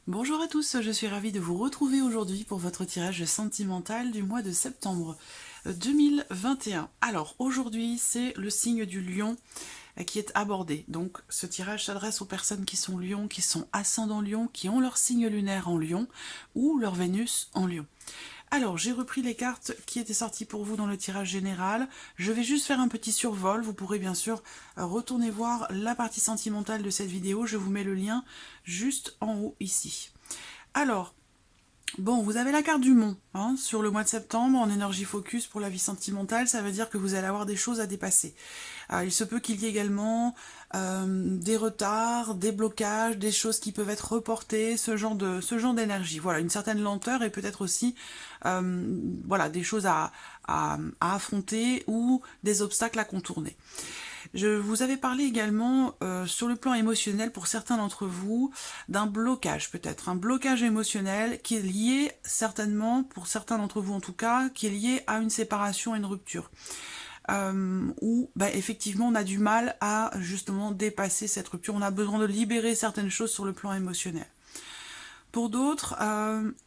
Bonjour à tous, je suis ravie de vous retrouver aujourd'hui pour votre tirage sentimental du mois de septembre 2021. Alors aujourd'hui c'est le signe du lion qui est abordé. Donc ce tirage s'adresse aux personnes qui sont lion, qui sont ascendant lion, qui ont leur signe lunaire en lion ou leur Vénus en lion. Alors, j'ai repris les cartes qui étaient sorties pour vous dans le tirage général. Je vais juste faire un petit survol. Vous pourrez bien sûr retourner voir la partie sentimentale de cette vidéo. Je vous mets le lien juste en haut ici. Alors, bon, vous avez la carte du Mont sur le mois de septembre en énergie focus pour la vie sentimentale. Ça veut dire que vous allez avoir des choses à dépasser. Il se peut qu'il y ait également des retards, des blocages, des choses qui peuvent être reportées, ce genre d'énergie. Voilà, une certaine lenteur et peut-être aussi voilà, des choses à affronter ou des obstacles à contourner. Je vous avais parlé également sur le plan émotionnel pour certains d'entre vous d'un blocage peut-être, un blocage émotionnel qui est lié certainement, pour certains d'entre vous en tout cas, qui est lié à une séparation, à une rupture. Où effectivement on a du mal à justement dépasser cette rupture, on a besoin de libérer certaines choses sur le plan émotionnel. Pour d'autres,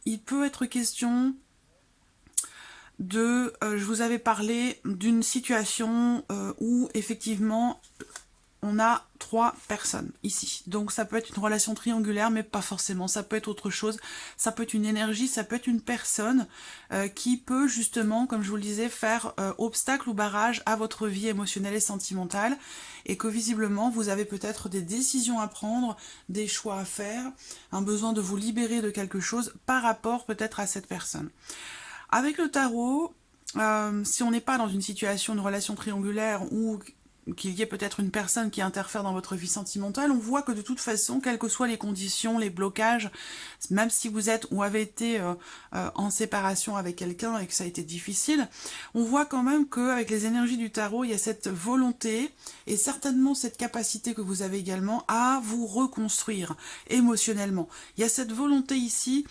il peut être question je vous avais parlé d'une situation où effectivement on a 3 personnes ici. Donc ça peut être une relation triangulaire, mais pas forcément. Ça peut être autre chose. Ça peut être une énergie, ça peut être une personne qui peut justement, comme je vous le disais, faire obstacle ou barrage à votre vie émotionnelle et sentimentale. Et que visiblement, vous avez peut-être des décisions à prendre, des choix à faire, un besoin de vous libérer de quelque chose par rapport peut-être à cette personne. Avec le tarot, si on n'est pas dans une situation, une relation triangulaire ou qu'il y ait peut-être une personne qui interfère dans votre vie sentimentale, on voit que de toute façon, quelles que soient les conditions, les blocages, même si vous êtes ou avez été en séparation avec quelqu'un et que ça a été difficile, on voit quand même qu'avec les énergies du tarot, il y a cette volonté et certainement cette capacité que vous avez également à vous reconstruire émotionnellement. Il y a cette volonté ici,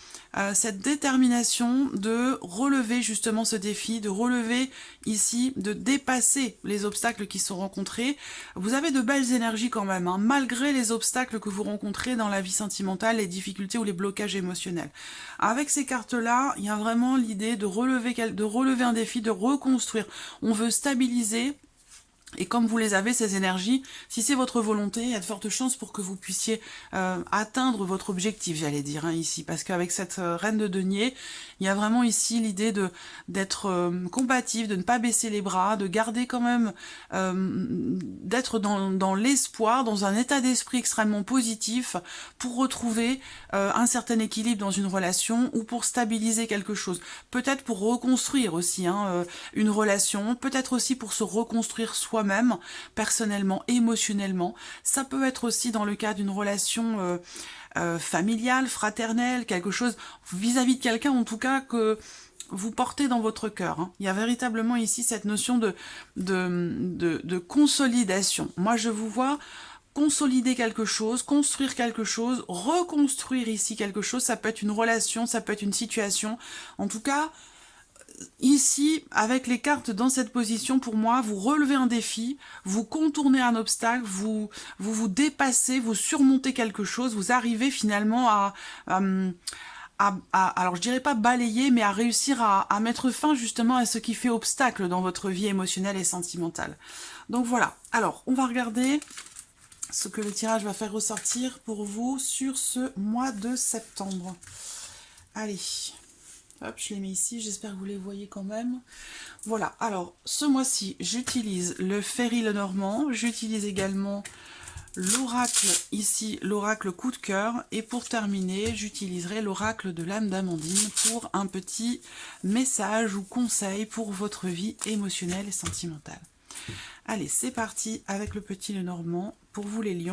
cette détermination de relever justement ce défi, de relever ici, de dépasser les obstacles qui sont rencontrés. Vous avez de belles énergies quand même, malgré les obstacles que vous rencontrez dans la vie sentimentale, les difficultés ou les blocages émotionnels. Avec ces cartes-là, il y a vraiment l'idée de relever un défi, de reconstruire. On veut stabiliser. Et comme vous les avez, ces énergies, si c'est votre volonté, il y a de fortes chances pour que vous puissiez atteindre votre objectif, j'allais dire, ici. Parce qu'avec cette reine de denier, il y a vraiment ici l'idée d'être combatif, de ne pas baisser les bras, de garder quand même, d'être dans l'espoir, dans un état d'esprit extrêmement positif pour retrouver un certain équilibre dans une relation ou pour stabiliser quelque chose. Peut-être pour reconstruire aussi une relation, peut-être aussi pour se reconstruire soi-même, personnellement, émotionnellement. Ça peut être aussi dans le cas d'une relation familiale, fraternelle, quelque chose vis-à-vis de quelqu'un en tout cas que vous portez dans votre cœur. Il y a véritablement ici cette notion de consolidation. Moi je vous vois consolider quelque chose, construire quelque chose, reconstruire ici quelque chose, ça peut être une relation, ça peut être une situation. En tout cas, ici, avec les cartes dans cette position, pour moi, vous relevez un défi, vous contournez un obstacle, vous dépassez, vous surmontez quelque chose, vous arrivez finalement alors je dirais pas balayer, mais à réussir à mettre fin justement à ce qui fait obstacle dans votre vie émotionnelle et sentimentale. Donc voilà, alors on va regarder ce que le tirage va faire ressortir pour vous sur ce mois de septembre. Allez, hop, je les mets ici, j'espère que vous les voyez quand même. Voilà, alors ce mois-ci, j'utilise le Ferry Lenormand, j'utilise également l'oracle ici, l'oracle coup de cœur, et pour terminer, j'utiliserai l'oracle de l'âme d'Amandine pour un petit message ou conseil pour votre vie émotionnelle et sentimentale. Allez, c'est parti avec le petit Lenormand pour vous les lions.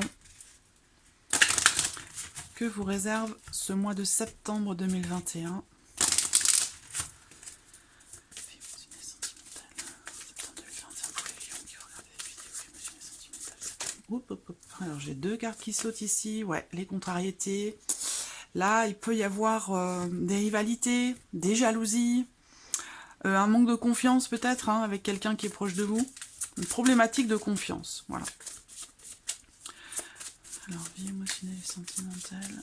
Que vous réserve ce mois de septembre 2021 ? Alors j'ai 2 cartes qui sautent ici, ouais, les contrariétés. Là, il peut y avoir des rivalités, des jalousies, un manque de confiance peut-être avec quelqu'un qui est proche de vous. Une problématique de confiance, voilà. Alors, vie émotionnelle et sentimentale.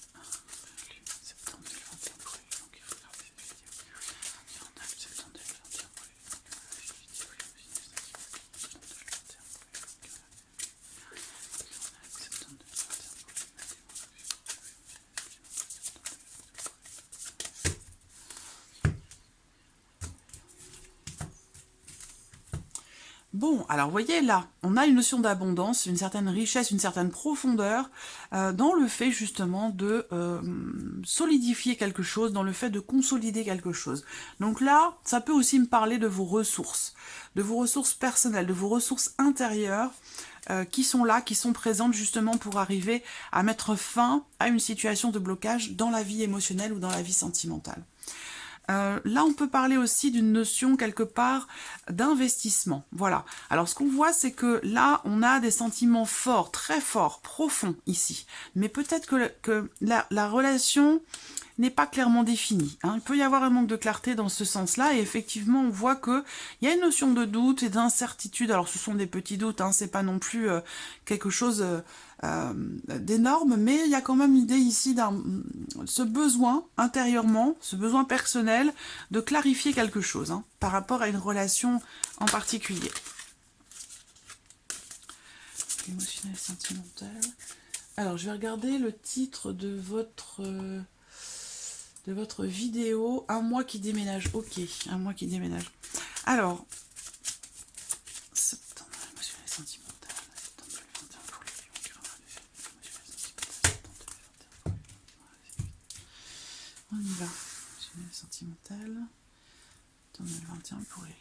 Bon, alors vous voyez là, on a une notion d'abondance, une certaine richesse, une certaine profondeur dans le fait justement de solidifier quelque chose, dans le fait de consolider quelque chose. Donc là, ça peut aussi me parler de vos ressources personnelles, de vos ressources intérieures qui sont là, qui sont présentes justement pour arriver à mettre fin à une situation de blocage dans la vie émotionnelle ou dans la vie sentimentale. Là, on peut parler aussi d'une notion quelque part d'investissement. Voilà. Alors, ce qu'on voit, c'est que là, on a des sentiments forts, très forts, profonds ici. Mais peut-être que la relation n'est pas clairement définie. Hein. Il peut y avoir un manque de clarté dans ce sens-là. Et effectivement, on voit qu'il y a une notion de doute et d'incertitude. Alors, ce sont des petits doutes. Hein. C'est pas non plus quelque chose d'énorme. Mais il y a quand même l'idée ici ce besoin intérieurement, ce besoin personnel de clarifier quelque chose hein, par rapport à une relation en particulier. Émotionnel, sentimental. Alors, je vais regarder le titre de votre vidéo. Un mois qui déménage. Ok, un mois qui déménage. Alors, septembre, émotionnel, sentimental. On y va. Émotionnel, sentimental. 2021 pour les lions.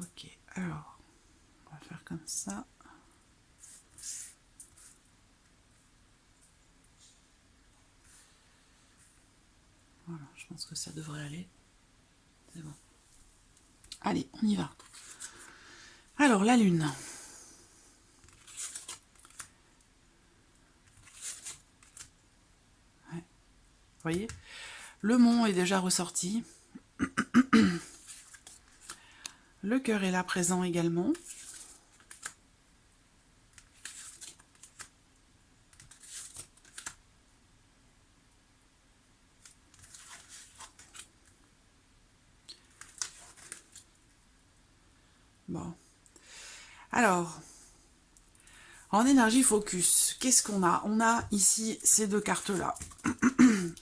Ok, alors, on va faire comme ça. Voilà, je pense que ça devrait aller. C'est bon. Allez, on y va. Alors, la lune. Ouais. Vous voyez, le mont est déjà ressorti. Le cœur est là présent également. Bon. Alors, en énergie focus, qu'est-ce qu'on a? On a ici ces deux cartes-là.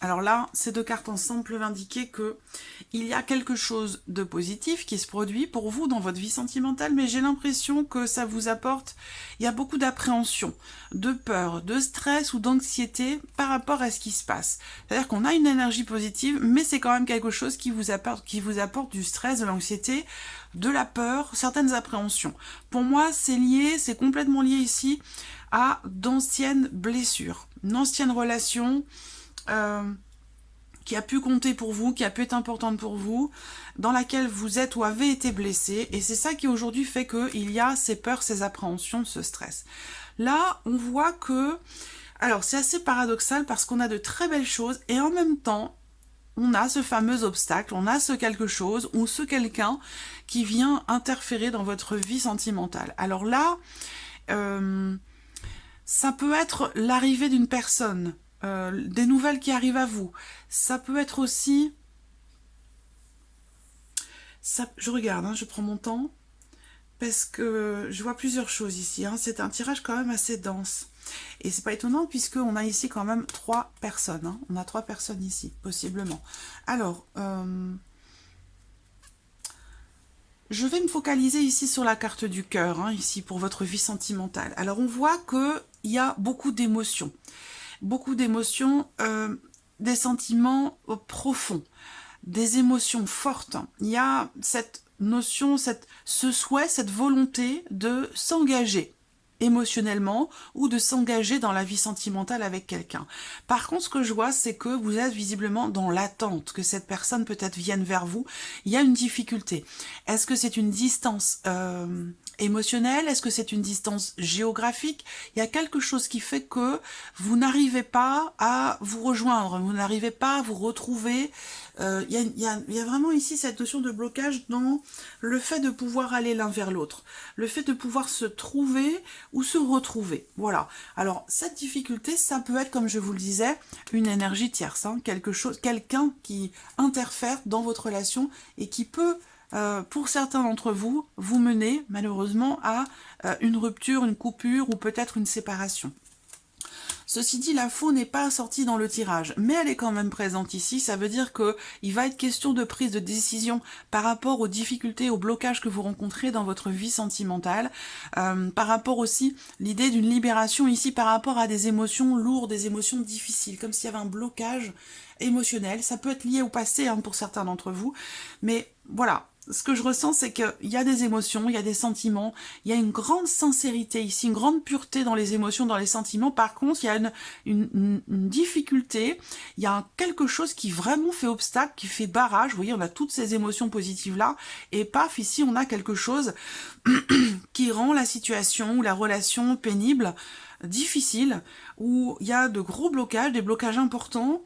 Alors là, ces deux cartes ensemble peuvent indiquer que il y a quelque chose de positif qui se produit pour vous dans votre vie sentimentale, mais j'ai l'impression que ça vous apporte, il y a beaucoup d'appréhension, de peur, de stress ou d'anxiété par rapport à ce qui se passe. C'est-à-dire qu'on a une énergie positive, mais c'est quand même quelque chose qui vous apporte du stress, de l'anxiété, de la peur, certaines appréhensions. Pour moi, c'est complètement lié ici à d'anciennes blessures, une ancienne relation qui a pu compter pour vous, qui a pu être importante pour vous, dans laquelle vous êtes ou avez été blessé, et c'est ça qui aujourd'hui fait qu'il y a ces peurs, ces appréhensions, ce stress. Là, on voit que, alors c'est assez paradoxal parce qu'on a de très belles choses, et en même temps, on a ce fameux obstacle, on a ce quelque chose, ou ce quelqu'un qui vient interférer dans votre vie sentimentale. Alors là, ça peut être l'arrivée d'une personne, des nouvelles qui arrivent à vous. Ça peut être aussi... je regarde, hein, je prends mon temps, parce que je vois plusieurs choses ici. Hein. C'est un tirage quand même assez dense. Et c'est pas étonnant, puisqu'on a ici quand même 3 personnes. Hein. On a 3 personnes ici, possiblement. Alors, je vais me focaliser ici sur la carte du cœur, hein, ici, pour votre vie sentimentale. Alors, on voit qu'il y a beaucoup d'émotions. Beaucoup d'émotions, des sentiments profonds, des émotions fortes. Il y a cette notion, ce souhait, cette volonté de s'engager émotionnellement ou de s'engager dans la vie sentimentale avec quelqu'un. Par contre, ce que je vois, c'est que vous êtes visiblement dans l'attente, que cette personne peut-être vienne vers vous. Il y a une difficulté. Est-ce que c'est une distance émotionnelle? Est-ce que c'est une distance géographique? Il y a quelque chose qui fait que vous n'arrivez pas à vous rejoindre, vous n'arrivez pas à vous retrouver Il y a vraiment ici cette notion de blocage dans le fait de pouvoir aller l'un vers l'autre, le fait de pouvoir se trouver ou se retrouver. Voilà. Alors, cette difficulté, ça peut être, comme je vous le disais, une énergie tierce, hein, quelqu'un qui interfère dans votre relation et qui peut, pour certains d'entre vous, vous mener malheureusement à une rupture, une coupure ou peut-être une séparation. Ceci dit, la faux n'est pas sortie dans le tirage, mais elle est quand même présente ici. Ça veut dire qu'il va être question de prise de décision par rapport aux difficultés, aux blocages que vous rencontrez dans votre vie sentimentale, par rapport aussi l'idée d'une libération ici par rapport à des émotions lourdes, des émotions difficiles, comme s'il y avait un blocage émotionnel. Ça peut être lié au passé hein, pour certains d'entre vous, mais voilà. Ce que je ressens, c'est qu'il y a des émotions, il y a des sentiments, il y a une grande sincérité ici, une grande pureté dans les émotions, dans les sentiments. Par contre, il y a une difficulté, il y a quelque chose qui vraiment fait obstacle, qui fait barrage. Vous voyez, on a toutes ces émotions positives-là, et paf, ici, on a quelque chose qui rend la situation ou la relation pénible, difficile, où il y a de gros blocages, des blocages importants,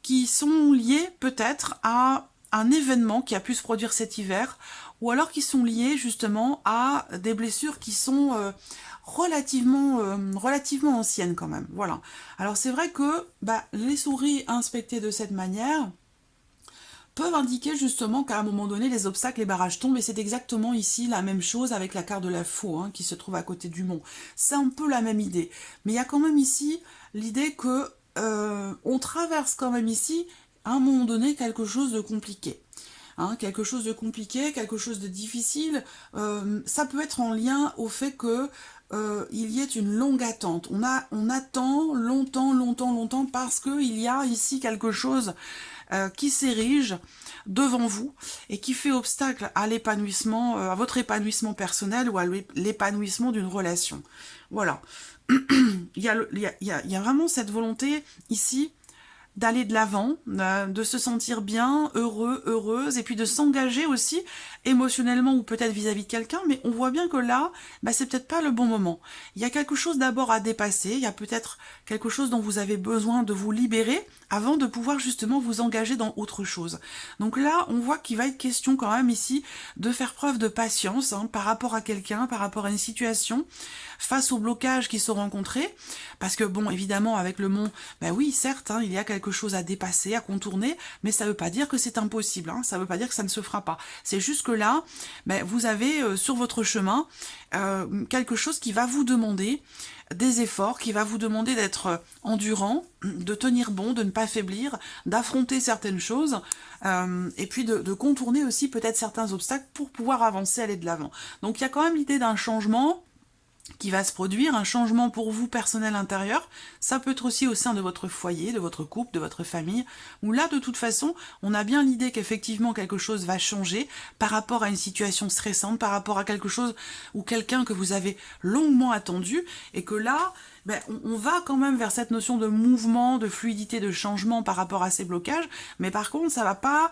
qui sont liés peut-être à un événement qui a pu se produire cet hiver, ou alors qui sont liés justement à des blessures qui sont relativement anciennes quand même. Voilà. Alors c'est vrai que les souris inspectées de cette manière peuvent indiquer justement qu'à un moment donné, les obstacles, les barrages tombent, et c'est exactement ici la même chose avec la carte de la faux, hein, qui se trouve à côté du mont. C'est un peu la même idée. Mais il y a quand même ici l'idée que on traverse quand même ici à un moment donné quelque chose de compliqué. Hein, quelque chose de compliqué, quelque chose de difficile. Ça peut être en lien au fait que il y ait une longue attente. On attend longtemps parce qu'il y a ici quelque chose qui s'érige devant vous et qui fait obstacle à l'épanouissement, à votre épanouissement personnel ou à l'épanouissement d'une relation. Voilà. Il y a vraiment cette volonté ici d'aller de l'avant, de se sentir bien, heureux, heureuse, et puis de s'engager aussi émotionnellement ou peut-être vis-à-vis de quelqu'un, mais on voit bien que là, c'est peut-être pas le bon moment. Il y a quelque chose d'abord à dépasser, il y a peut-être quelque chose dont vous avez besoin de vous libérer avant de pouvoir justement vous engager dans autre chose. Donc là, on voit qu'il va être question quand même ici de faire preuve de patience hein, par rapport à quelqu'un, par rapport à une situation, face aux blocages qui sont rencontrés, parce que bon, évidemment, avec le mont, oui, certes, hein, il y a quelque chose à dépasser, à contourner, mais ça ne veut pas dire que c'est impossible, hein, ça ne veut pas dire que ça ne se fera pas. C'est juste que là, vous avez sur votre chemin quelque chose qui va vous demander des efforts, qui va vous demander d'être endurant, de tenir bon, de ne pas faiblir, d'affronter certaines choses, et puis de contourner aussi peut-être certains obstacles pour pouvoir avancer, aller de l'avant. Donc il y a quand même l'idée d'un changement qui va se produire, un changement pour vous personnel intérieur. Ça peut être aussi au sein de votre foyer, de votre couple, de votre famille, où là de toute façon on a bien l'idée qu'effectivement quelque chose va changer par rapport à une situation stressante, par rapport à quelque chose ou quelqu'un que vous avez longuement attendu, et que là on va quand même vers cette notion de mouvement, de fluidité, de changement par rapport à ces blocages, mais par contre ça va pas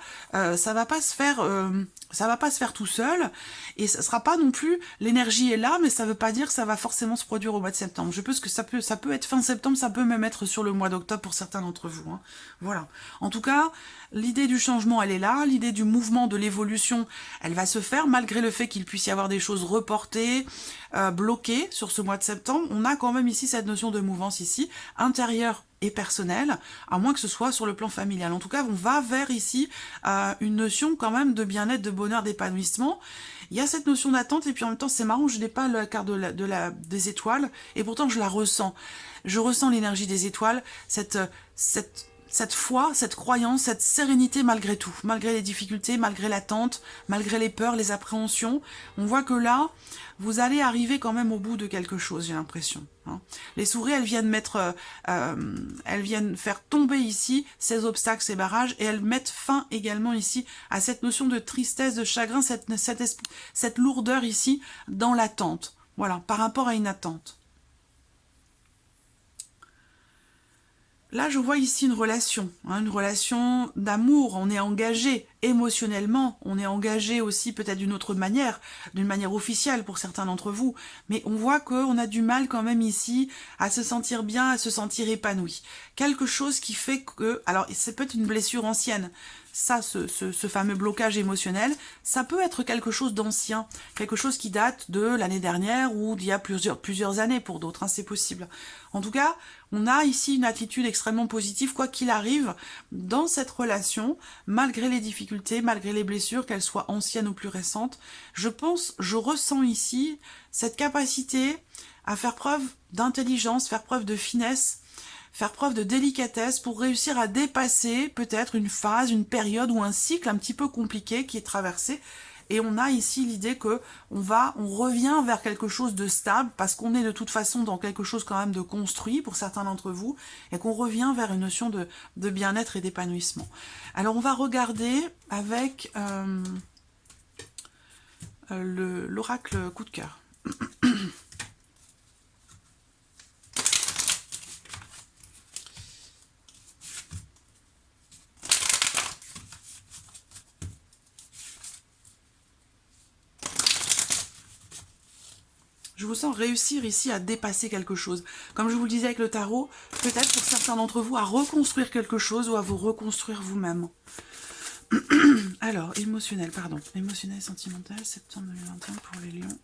se faire tout seul, et ça sera pas non plus, l'énergie est là, mais ça veut pas dire que ça va forcément se produire au mois de septembre. Je pense que ça peut être fin septembre, ça peut même être sur le mois d'octobre pour certains d'entre vous. Hein. Voilà. En tout cas, l'idée du changement, elle est là, l'idée du mouvement, de l'évolution, elle va se faire, malgré le fait qu'il puisse y avoir des choses reportées, bloquées sur ce mois de septembre. On a quand même ici cette notion de mouvance ici, intérieure et personnelle, à moins que ce soit sur le plan familial. En tout cas, on va vers ici une notion quand même de bien-être, de bonheur, d'épanouissement. Il y a cette notion d'attente, et puis en même temps, c'est marrant, je n'ai pas la carte des étoiles, et pourtant je la ressens. Je ressens l'énergie des étoiles, cette foi, cette croyance, cette sérénité malgré tout, malgré les difficultés, malgré l'attente, malgré les peurs, les appréhensions. On voit que là, vous allez arriver quand même au bout de quelque chose, j'ai l'impression. Hein. Les souris, elles viennent faire tomber ici ces obstacles, ces barrages, et elles mettent fin également ici à cette notion de tristesse, de chagrin, cette lourdeur ici dans l'attente. Voilà, par rapport à une attente. Là, je vois ici une relation d'amour, on est engagé émotionnellement, on est engagé aussi peut-être d'une autre manière, d'une manière officielle pour certains d'entre vous, mais on voit qu'on a du mal quand même ici à se sentir bien, à se sentir épanoui. Quelque chose qui fait que, alors c'est peut-être une blessure ancienne, ça, ce fameux blocage émotionnel, ça peut être quelque chose d'ancien, quelque chose qui date de l'année dernière ou d'il y a plusieurs années pour d'autres, hein, c'est possible. En tout cas, on a ici une attitude extrêmement positive, quoi qu'il arrive, dans cette relation, malgré les difficultés, malgré les blessures, qu'elles soient anciennes ou plus récentes. Je ressens ici cette capacité à faire preuve d'intelligence, faire preuve de finesse, faire preuve de délicatesse pour réussir à dépasser peut-être une phase, une période ou un cycle un petit peu compliqué qui est traversé. Et on a ici l'idée que on revient vers quelque chose de stable parce qu'on est de toute façon dans quelque chose quand même de construit pour certains d'entre vous et qu'on revient vers une notion de bien-être et d'épanouissement. Alors on va regarder avec l'oracle coup de cœur. Je vous sens réussir ici à dépasser quelque chose. Comme je vous le disais avec le tarot, peut-être pour certains d'entre vous à reconstruire quelque chose ou à vous reconstruire vous-même. Alors, émotionnel, et sentimental, septembre 2021 pour les lions.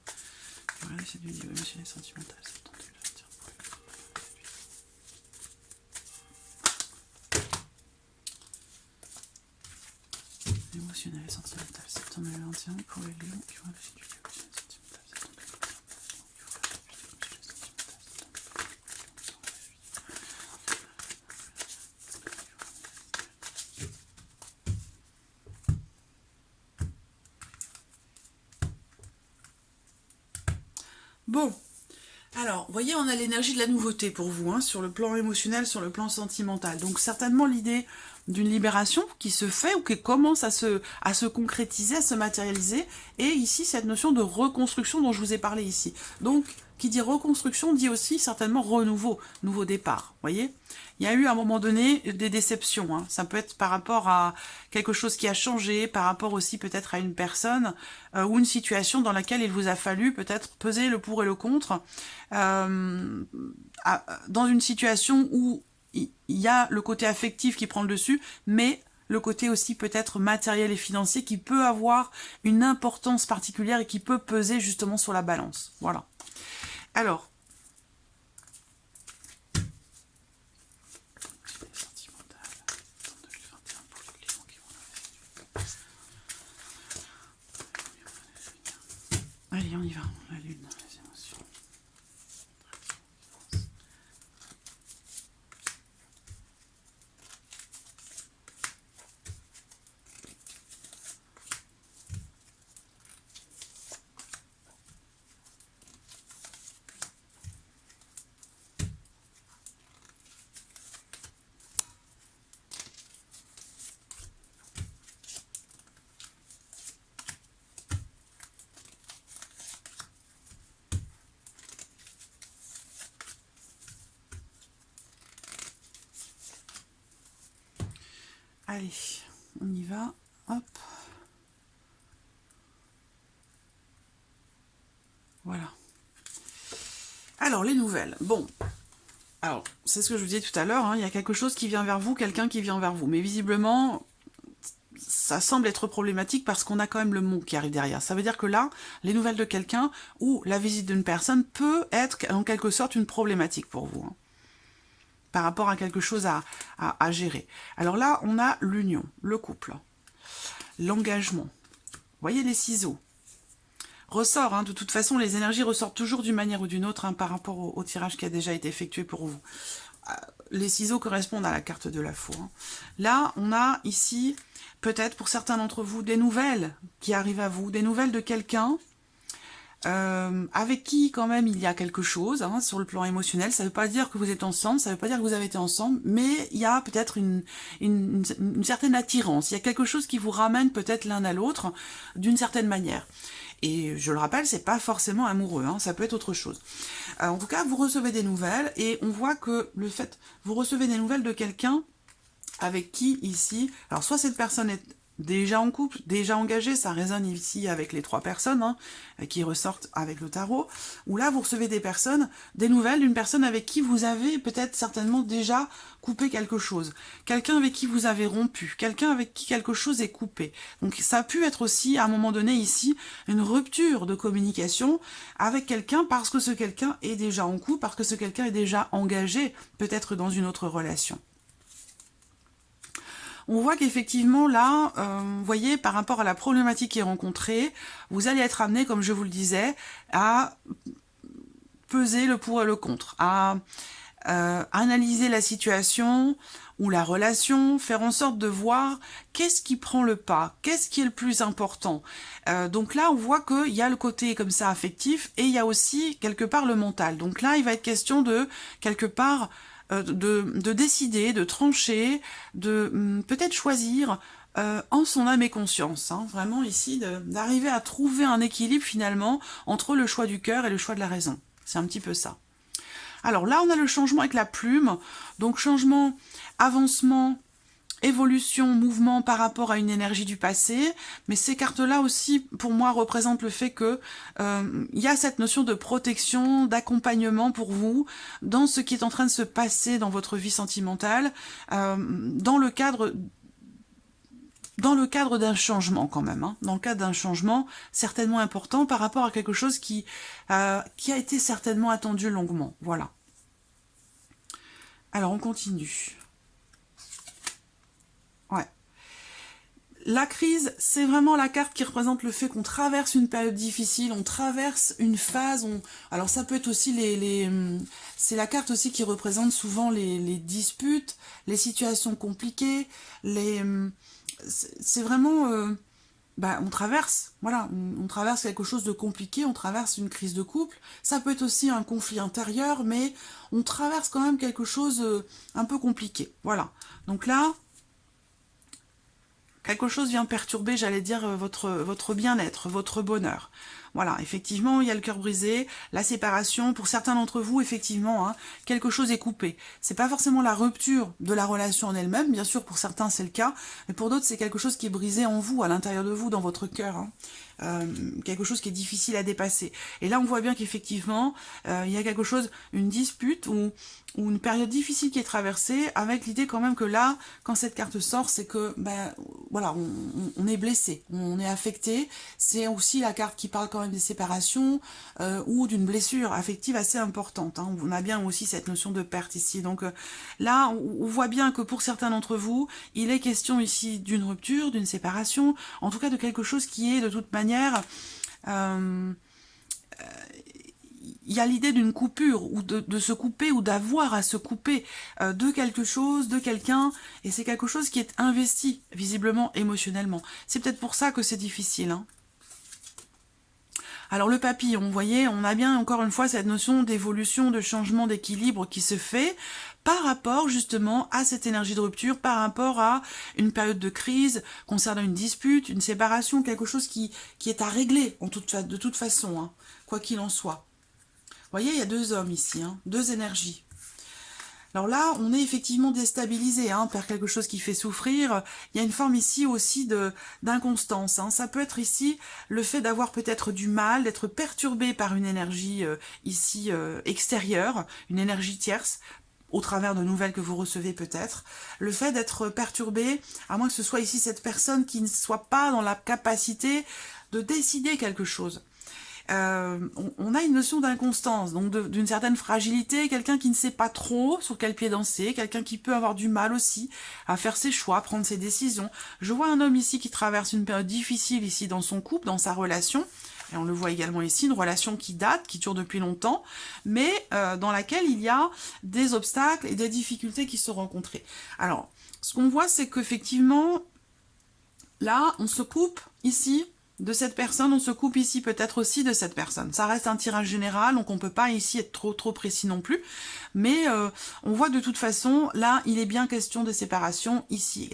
Regardez cette vidéo, émotionnel et sentimental, septembre 2021 pour les lions. Émotionnel et sentimental, septembre 2021 pour les lions. Bon, alors, vous voyez, on a l'énergie de la nouveauté pour vous, hein, sur le plan émotionnel, sur le plan sentimental. Donc, certainement l'idée d'une libération qui se fait ou qui commence à se concrétiser, à se matérialiser. Et ici, cette notion de reconstruction dont je vous ai parlé ici. Donc, qui dit reconstruction dit aussi certainement renouveau, nouveau départ, vous voyez. Il y a eu à un moment donné des déceptions, hein. Ça peut être par rapport à quelque chose qui a changé, par rapport aussi peut-être à une personne ou une situation dans laquelle il vous a fallu peut-être peser le pour et le contre, dans une situation où il y a le côté affectif qui prend le dessus, mais le côté aussi peut-être matériel et financier qui peut avoir une importance particulière et qui peut peser justement sur la balance. Voilà. Alors, allez, on y va, la lune, les émotions. Allez, on y va, hop. Voilà. Alors, les nouvelles. Bon, alors, c'est ce que je vous disais tout à l'heure, hein, il y a quelque chose qui vient vers vous, quelqu'un qui vient vers vous. Mais visiblement, ça semble être problématique parce qu'on a quand même le mot qui arrive derrière. Ça veut dire que là, les nouvelles de quelqu'un ou la visite d'une personne peut être en quelque sorte une problématique pour vous, hein, par rapport à quelque chose à gérer. Alors là, on a l'union, le couple, l'engagement. Vous voyez les ciseaux. Ressort, hein, de toute façon, les énergies ressortent toujours d'une manière ou d'une autre, hein, par rapport au tirage qui a déjà été effectué pour vous. Les ciseaux correspondent à la carte de la foi, hein. Là, on a ici, peut-être pour certains d'entre vous, des nouvelles qui arrivent à vous, des nouvelles de quelqu'un avec qui quand même il y a quelque chose, hein, sur le plan émotionnel. Ça ne veut pas dire que vous êtes ensemble, ça ne veut pas dire que vous avez été ensemble, mais il y a peut-être une certaine attirance. Il y a quelque chose qui vous ramène peut-être l'un à l'autre d'une certaine manière. Et je le rappelle, c'est pas forcément amoureux, hein, ça peut être autre chose. En tout cas, vous recevez des nouvelles et on voit que le fait, vous recevez des nouvelles de quelqu'un avec qui ici, alors soit cette personne déjà en couple, déjà engagé, ça résonne ici avec les 3 personnes hein, qui ressortent avec le tarot, où là vous recevez des nouvelles d'une personne avec qui vous avez peut-être certainement déjà coupé quelque chose, quelqu'un avec qui vous avez rompu, quelqu'un avec qui quelque chose est coupé. Donc ça a pu être aussi à un moment donné ici une rupture de communication avec quelqu'un parce que ce quelqu'un est déjà en couple, parce que ce quelqu'un est déjà engagé peut-être dans une autre relation. On voit qu'effectivement, là, vous voyez, par rapport à la problématique qui est rencontrée, vous allez être amené, comme je vous le disais, à peser le pour et le contre, à analyser la situation ou la relation, faire en sorte de voir qu'est-ce qui prend le pas, qu'est-ce qui est le plus important. Donc là, on voit qu'il y a le côté comme ça affectif et il y a aussi quelque part le mental. Donc là, il va être question de, quelque part, de décider, de trancher, de peut-être choisir en son âme et conscience. Hein, vraiment ici, d'arriver à trouver un équilibre finalement entre le choix du cœur et le choix de la raison. C'est un petit peu ça. Alors là, on a le changement avec la plume. Donc changement, avancement, évolution, mouvement par rapport à une énergie du passé, mais ces cartes-là aussi, pour moi, représentent le fait que il y a cette notion de protection, d'accompagnement pour vous dans ce qui est en train de se passer dans votre vie sentimentale, dans le cadre d'un changement quand même, hein, dans le cadre d'un changement certainement important par rapport à quelque chose qui a été certainement attendu longuement. Voilà. Alors on continue. Ouais. La crise, c'est vraiment la carte qui représente le fait qu'on traverse une période difficile, on traverse une phase, alors ça peut être aussi c'est la carte aussi qui représente souvent les disputes, les situations compliquées, c'est vraiment... on traverse, voilà, on traverse quelque chose de compliqué, on traverse une crise de couple, ça peut être aussi un conflit intérieur, mais on traverse quand même quelque chose un peu compliqué, voilà. Donc là, quelque chose vient perturber, j'allais dire, votre bien-être, votre bonheur. Voilà, effectivement, il y a le cœur brisé, la séparation. Pour certains d'entre vous, effectivement, hein, quelque chose est coupé. C'est pas forcément la rupture de la relation en elle-même, bien sûr, pour certains c'est le cas, mais pour d'autres c'est quelque chose qui est brisé en vous, à l'intérieur de vous, dans votre cœur. Hein. Quelque chose qui est difficile à dépasser. Et là, on voit bien qu'effectivement, il y a quelque chose, une dispute ou une période difficile qui est traversée, avec l'idée quand même que là, quand cette carte sort, c'est que, voilà, on est blessé, on est affecté. C'est aussi la carte qui parle quand même des séparations ou d'une blessure affective assez importante. Hein. On a bien aussi cette notion de perte ici. Donc là, on voit bien que pour certains d'entre vous, il est question ici d'une rupture, d'une séparation, en tout cas de quelque chose qui est de toute manière il y a l'idée d'une coupure, ou de se couper, ou d'avoir à se couper de quelque chose, de quelqu'un, et c'est quelque chose qui est investi, visiblement, émotionnellement. C'est peut-être pour ça que c'est difficile. Hein. Alors le papillon, vous voyez, on a bien encore une fois cette notion d'évolution, de changement, d'équilibre qui se fait par rapport justement à cette énergie de rupture, par rapport à une période de crise concernant une dispute, une séparation, quelque chose qui est à régler de toute façon, hein, quoi qu'il en soit. Vous voyez, il y a 2 hommes ici, hein, 2 énergies. Alors là, on est effectivement déstabilisé hein, par quelque chose qui fait souffrir. Il y a une forme ici aussi d'inconstance. Hein. Ça peut être ici le fait d'avoir peut-être du mal, d'être perturbé par une énergie ici extérieure, une énergie tierce, au travers de nouvelles que vous recevez peut-être. Le fait d'être perturbé, à moins que ce soit ici cette personne qui ne soit pas dans la capacité de décider quelque chose. On a une notion d'inconstance, donc d'une certaine fragilité, quelqu'un qui ne sait pas trop sur quel pied danser, quelqu'un qui peut avoir du mal aussi à faire ses choix, prendre ses décisions. Je vois un homme ici qui traverse une période difficile ici dans son couple, dans sa relation, et on le voit également ici, une relation qui date, qui dure depuis longtemps, mais dans laquelle il y a des obstacles et des difficultés qui sont rencontrées. Alors, ce qu'on voit, c'est qu'effectivement, là, on se coupe ici de cette personne, on se coupe ici peut-être aussi de cette personne. Ça reste un tirage général, donc on ne peut pas ici être trop précis non plus. Mais on voit de toute façon, là, il est bien question de séparation, ici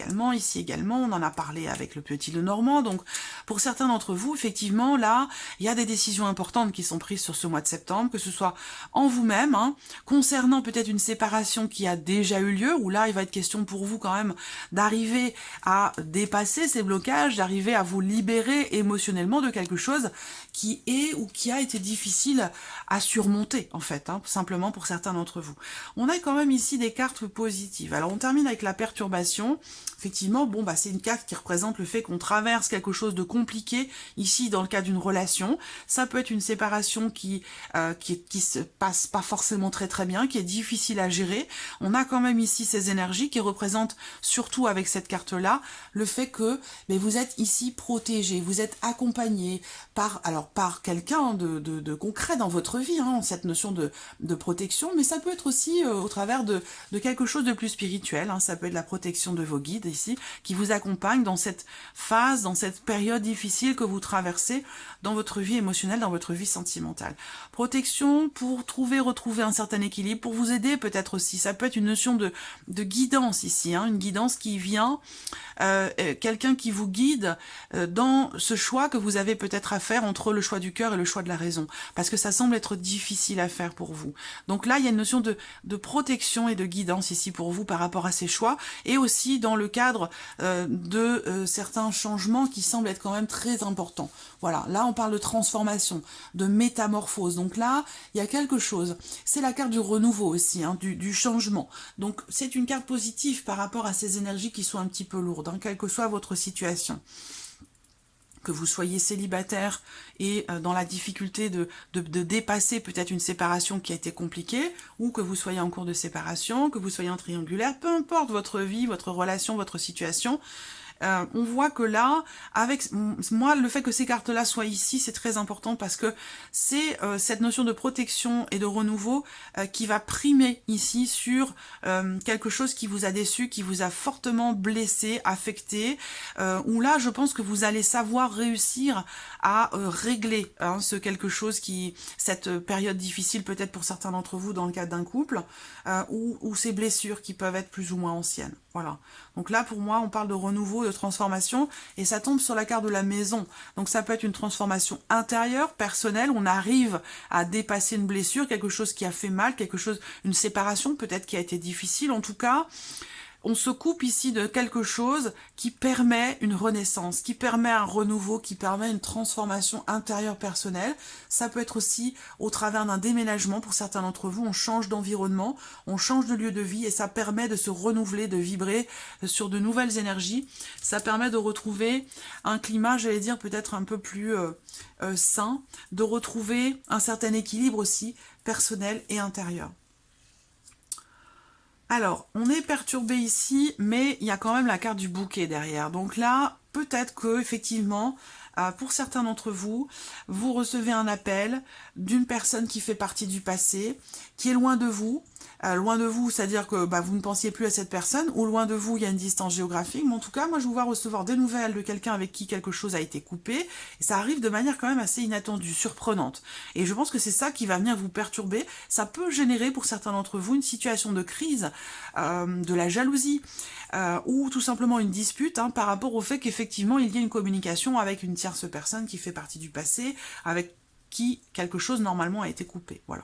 également, on en a parlé avec le petit Lenormand. Donc pour certains d'entre vous, effectivement, là, il y a des décisions importantes qui sont prises sur ce mois de septembre, que ce soit en vous-même, hein, concernant peut-être une séparation qui a déjà eu lieu, où là, il va être question pour vous quand même d'arriver à dépasser ces blocages, d'arriver à vous libérer émotionnellement de quelque chose qui est ou qui a été difficile à surmonter, en fait, hein, simplement pour certains d'entre vous. On a quand même ici des cartes positives. Alors, on termine avec la perturbation. Effectivement, bon, bah, c'est une carte qui représente le fait qu'on traverse quelque chose de compliqué, ici, dans le cas d'une relation. Ça peut être une séparation qui se passe pas forcément très bien, qui est difficile à gérer. On a quand même ici ces énergies qui représentent, surtout avec cette carte-là, le fait que mais vous êtes ici protégé, vous êtes accompagné par quelqu'un de concret dans votre vie, hein, cette notion de protection, mais ça peut être aussi au travers de quelque chose de plus spirituel, hein, ça peut être la protection de vos guides ici, qui vous accompagnent dans cette phase, dans cette période difficile que vous traversez dans votre vie émotionnelle, dans votre vie sentimentale. Protection pour retrouver un certain équilibre, pour vous aider peut-être aussi, ça peut être une notion de guidance ici, hein, une guidance qui vient, quelqu'un qui vous guide dans ce choix que vous avez peut-être à faire entre le choix du cœur et le choix de la raison, parce que ça semble être difficile à faire pour vous. Donc là, il y a une notion de protection et de guidance ici pour vous par rapport à ces choix, et aussi dans le cadre de certains changements qui semblent être quand même très importants. Voilà, là on parle de transformation, de métamorphose, donc là, il y a quelque chose. C'est la carte du renouveau aussi, hein, du changement. Donc c'est une carte positive par rapport à ces énergies qui sont un petit peu lourdes, hein, quelle que soit votre situation. Que vous soyez célibataire et dans la difficulté de dépasser peut-être une séparation qui a été compliquée, ou que vous soyez en cours de séparation, que vous soyez en triangulaire, peu importe votre vie, votre relation, votre situation, on voit que là, avec moi, le fait que ces cartes-là soient ici, c'est très important parce que c'est cette notion de protection et de renouveau qui va primer ici sur quelque chose qui vous a déçu, qui vous a fortement blessé, affecté, où là, je pense que vous allez savoir réussir à régler ce quelque chose cette période difficile peut-être pour certains d'entre vous dans le cadre d'un couple, ou ces blessures qui peuvent être plus ou moins anciennes. Voilà. Donc là, pour moi, on parle de renouveau, de transformation, et ça tombe sur la carte de la maison. Donc ça peut être une transformation intérieure, personnelle, on arrive à dépasser une blessure, quelque chose qui a fait mal, une séparation peut-être qui a été difficile. En tout cas, on se coupe ici de quelque chose qui permet une renaissance, qui permet un renouveau, qui permet une transformation intérieure personnelle. Ça peut être aussi au travers d'un déménagement. Pour certains d'entre vous, on change d'environnement, on change de lieu de vie et ça permet de se renouveler, de vibrer sur de nouvelles énergies. Ça permet de retrouver un climat, j'allais dire, peut-être un peu plus sain, de retrouver un certain équilibre aussi personnel et intérieur. Alors, on est perturbé ici, mais il y a quand même la carte du bouquet derrière. Donc là, peut-être que effectivement, pour certains d'entre vous, vous recevez un appel d'une personne qui fait partie du passé, qui est loin de vous, c'est-à-dire que vous ne pensiez plus à cette personne, ou loin de vous, il y a une distance géographique, mais en tout cas, moi je vous vois recevoir des nouvelles de quelqu'un avec qui quelque chose a été coupé, et ça arrive de manière quand même assez inattendue, surprenante. Et je pense que c'est ça qui va venir vous perturber. Ça peut générer pour certains d'entre vous une situation de crise, de la jalousie, ou tout simplement une dispute par rapport au fait qu'effectivement il y a une communication avec une tierce personne qui fait partie du passé, avec qui quelque chose normalement a été coupé. Voilà.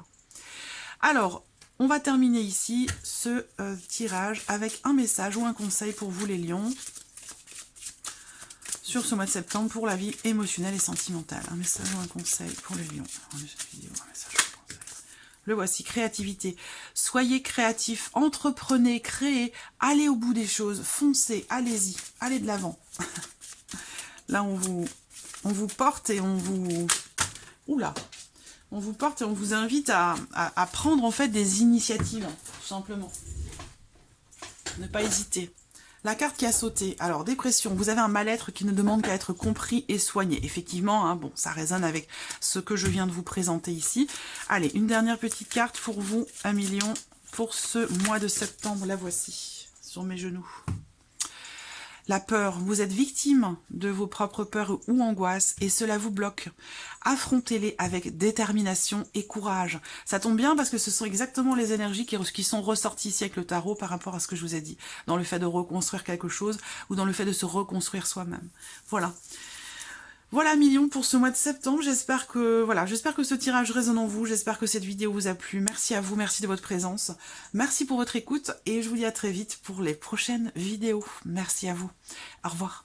Alors, on va terminer ici ce tirage avec un message ou un conseil pour vous les lions sur ce mois de septembre pour la vie émotionnelle et sentimentale. Un message ou un conseil pour les lions. Le voici, créativité. Soyez créatifs, entreprenez, créez, allez au bout des choses, foncez, allez-y, allez de l'avant. Là, on vous porte et on vous... Oula! On vous porte et on vous invite à prendre en fait des initiatives, tout simplement. Ne pas hésiter. La carte qui a sauté. Alors, dépression. Vous avez un mal-être qui ne demande qu'à être compris et soigné. Effectivement, bon, ça résonne avec ce que je viens de vous présenter ici. Allez, une dernière petite carte pour vous, 1 million, pour ce mois de septembre. La voici, sur mes genoux. La peur, vous êtes victime de vos propres peurs ou angoisses et cela vous bloque. Affrontez-les avec détermination et courage. Ça tombe bien parce que ce sont exactement les énergies qui sont ressorties ici avec le tarot par rapport à ce que je vous ai dit, dans le fait de reconstruire quelque chose ou dans le fait de se reconstruire soi-même. Voilà. Voilà millions pour ce mois de septembre, j'espère que ce tirage résonne en vous, j'espère que cette vidéo vous a plu, merci à vous, merci de votre présence, merci pour votre écoute et je vous dis à très vite pour les prochaines vidéos, merci à vous, au revoir.